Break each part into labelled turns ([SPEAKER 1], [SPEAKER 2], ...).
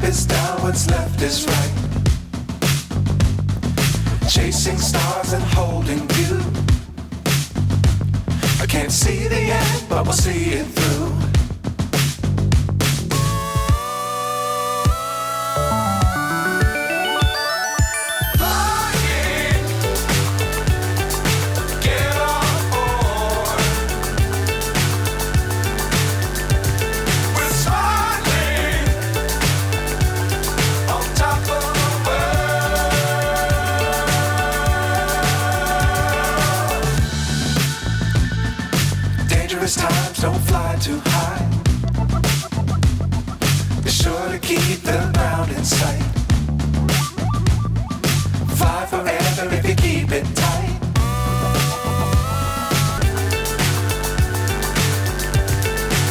[SPEAKER 1] is down, what's left is right. Chasing stars and holding you. I can't see the end, but we'll see it through. Times don't fly too high. Be sure to keep the ground in sight. Fly forever if you keep it tight.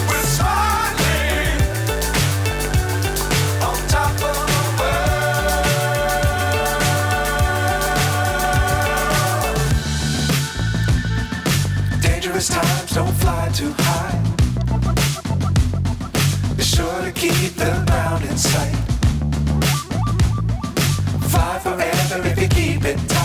[SPEAKER 1] We're smiling on top of the world. Dangerous times don't fly too high. Be sure to keep the ground in sight. Fly forever if you keep it tight.